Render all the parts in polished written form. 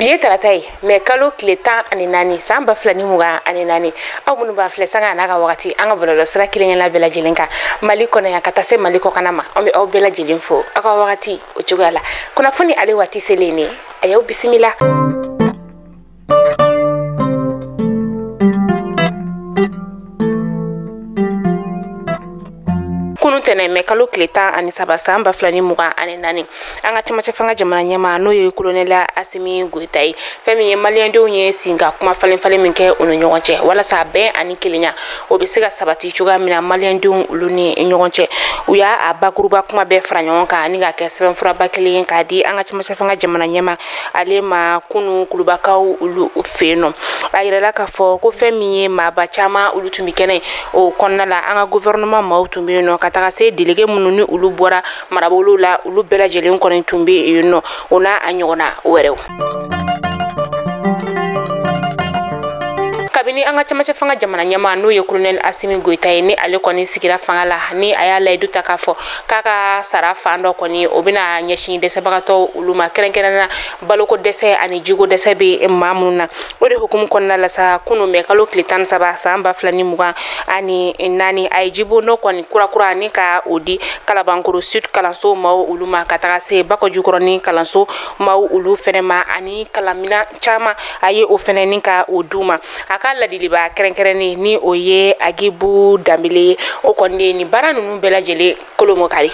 biye taratai me kalo kile 10 ani nani samba flani muga ani nani aw munu ba fle sanga na ga wakati anga bololo sira kilen la bela jilenka mali kona ya katase mali ko kanama aw bela jilinfo aka wakati o jogala kuna funi ale wati seleni ayo bismillah. Tene me kalo kleta ani sabasa amba flani muga ani nani anga chama chafanga jamana nyama no ye kolonela Asimi Goitai femi ye maliendo nye singa kuma falen minke ono nyonche wala sa be ani kilinya obisiga sabati chuga mina maliendo uluni nyonche uya abakuruba kuma be franyonka ani ga kesem fura bakili kadi anga chama chafanga jamana nyama ale ma kunu kulubaka ulu ufeno ayirela ka fo ko femi ye mabachama ulutumikene o konnala anga gouvernement mautumbi no kata se délégué mununi ulu bora marabolo la ulu bela jelen konen tumbi yuno ona anyona werew kabini anga chama fanga jamana nyama no ye colonel Asimi Goitai ni ale koni sikira fanga la ni aya la iduta kafo kaka sarafa ndo koni obina nyeshi dese bagato uluma kerenkerana baloko dese ani jigo dese be mamuna ode hukumu konna la sa kunu me kalo klitan saba samba flani muga ani nani ay jibo no koni kura ni ka odi kala bankuru sud kalanso maw uluma kataka se bako jukoroni kalanso maw ulu fenema ani kalamina chama aye o feneni ka oduma aka la diliba kerenkereni ni oye agibu damile o konde ni baranu nu bela jele kolomo kari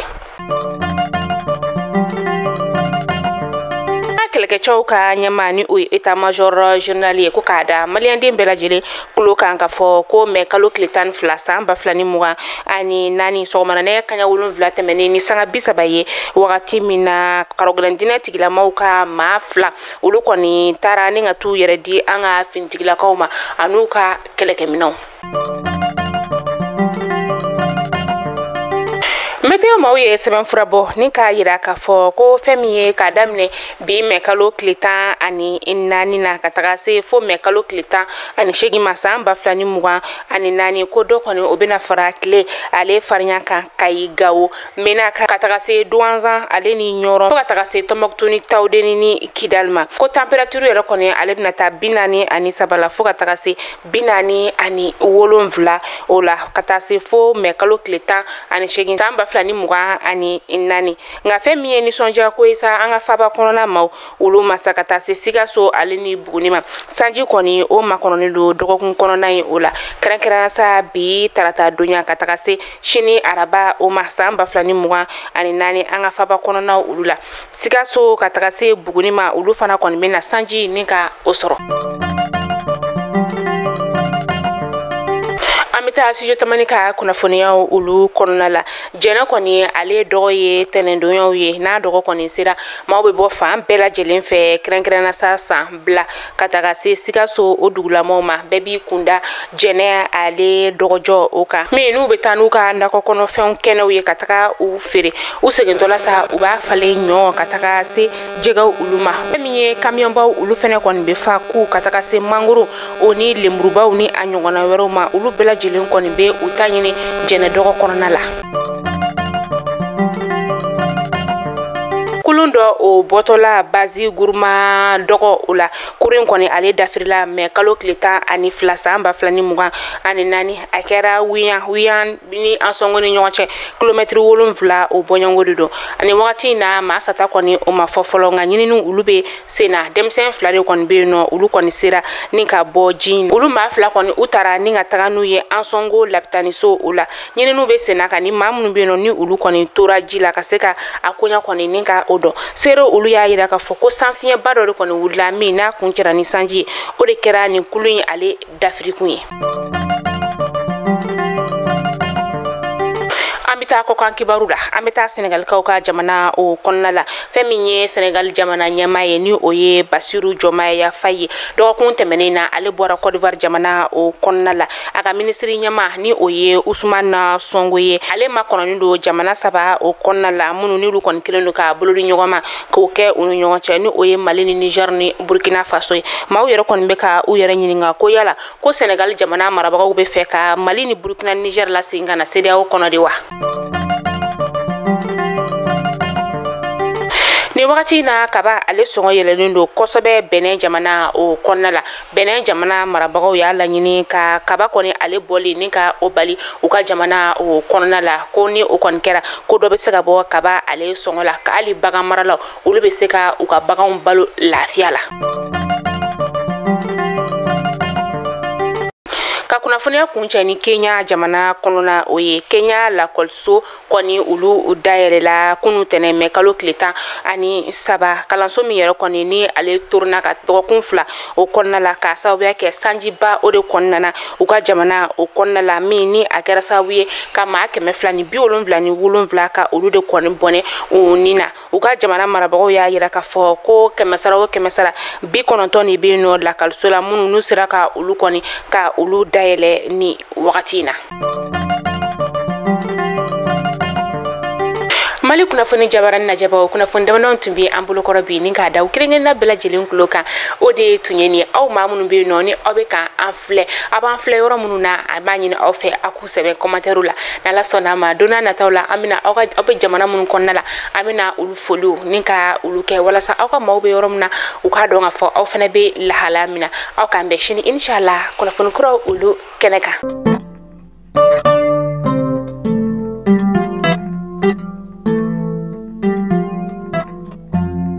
keleke chauka nyamani o eta major journalier ko kada maliande bela jele kulo kanka fo ko me kalo klitan flasa ba flani muga ani nani so manane kanya wulun vlate menini sanga bisabaye wakati mina karoglandina tigila mauka mafla uluko ni tarani ngatu yeredi anga fintigila kauma anuka keleke mino meteo mawe seben furabo ninka yira ka fo ko femiye ka damne bi me kalo klita ani nani na kataka se fo me kalo klita ani shegi masamba flani muga ani nani ko do koni obina fara kle ale farnya ka kai gawo mena ka kataka se douanza ale ni nyoro kataka se tomoktuni tawdeni ni kidalma ko temperature yero koni ale bina ta binani ani sabala fo kataka se binani ani wolonvla ola kataka se fo me kalo klita ani shegi samba flani muga ani nani nga femi ni sonja ko isa anga faba konona maw ulu masakata se siga so alini bugunima sanji koni o makononi do dogokun konona yi ola kerenkera sa bi tarata dunya kataka se shini araba o masamba flani muga ani nani anga faba konona ulula siga so kataka se bugunima ulu fana koni mena sanji nika osoro amita si jotamanika kuna fonia ulu konala jena koni ale doye tenendoyo ye na dogo koni sira mawbe bo fam bela jelen fe krenkrena sasa bla kataka se sika so odugula moma bebi kunda jene ale dogojo oka me nu betanuka ndako kono fen kene ye kataka u fere u segentola sa u ba fale nyo kataka se jega uluma miye camion ba ulu fene koni be fa ku kataka se manguru oni lemruba oni anyongona weroma ulu bela jelen koni be utanyini jene dogo korona la kulundo o botola bazi gurma dogo ula kurin koni ale dafirila me kalo klita ani flasa amba flani muga ani nani akera wiyan bini ansongoni nyonche kilometri wolum vla o bonyangodido ani wakati na masata koni o mafofolo nga nyininu ulube sena demsen flare koni be no ulu koni sera ninka bojin ulu ma fla koni utara ninga taganu ye ansongo laptani so ula nyininu be sena kani mamunu be no ni ulu koni tora jila kaseka akonya koni ninka odo sero ulu ya yira ka foko sanfiye badore koni wula mina kunkira ni sanji o de kera ni kulun ale dafrikun amita ko kan kibarula amita Senegal kauka jamana o konnala feminye Senegal jamana nyamaye ni oye Basiru Diomaye ya Faye do ko temenina ale bora Côte d'Ivoire jamana o konnala aga ministri nyama ni oye Ousmane Sonko ye ale makono ni do jamana saba o konnala munu ni lu kon kilenu ka bolori nyogoma ko ke unu nyocha ni oye Mali ni Niger ni Burkina Faso maw yero kon be ka u yere nyininga ko yala ko Senegal jamana maraba ko be feka Mali ni Burkina Niger la singa na CEDEAO kono de wa ni wagati na kaba ale songo yelenen do kosobe Benin jamana o konna la Benin jamana marabagaw ya laɲini ka kaba koni ale boli ni ka o bali u ka jamana o konna la ko ni o kon kɛra ko dɔ bɛ se ka bɔ kaba ale songo la ka ali bagan marala olu bɛ se ka u ka baganw balo lafiya la. Ka kunnafoniya kuncɛ ni Kenya jamana kɔnɔna o ye Kenya lakɔliso kɔni olu dayɛlɛla kunu tɛnɛ mɛ kalo tile 17 kalanso min yɛrɛ kɔni ni ale toruna ka dɔgɔkun 2 o kɔnɔna la ka sababuya kɛ sanjiba o de kɔnɔna na u ka jamana o kɔnɔna la min ni a kɛra sababu ye ka maa 277 ka olu de kɔni bɔnɛ o nin na u ka jamana marabagaw y'a yira ka fɔ ko 100 o 100 90 ni bɛ yen nɔ lakɔliso la minnu n'u sera ka olu kɔni ka olu dayɛlɛ ni wagati na. Mali kunnafoni jabaran najaba kunnafoni damanan tun bɛ an bolokɔrɔ bi ni k'a da u kelen-kelenna bɛɛ lajɛlen tulo kan o de tun ye ni aw maa minnu bɛ yen nɔ ni aw bɛ ka an filɛ a b'an filɛ yɔrɔ minnu na a b'a ɲini aw fɛ a k'u sɛbɛn commentaire la n'Ala sɔnna ma don n'a nataw la an bɛna aw bɛ jamana minnu kɔnɔna la an bɛna olu foliw ni ka olu kɛ walasa aw ka maaw bɛ yɔrɔ min na u k'a dɔn k'a fɔ aw fana bɛ lahala min na aw k'an bɛn sini inshallah kunnafoni kuraw olu kɛnɛ kan.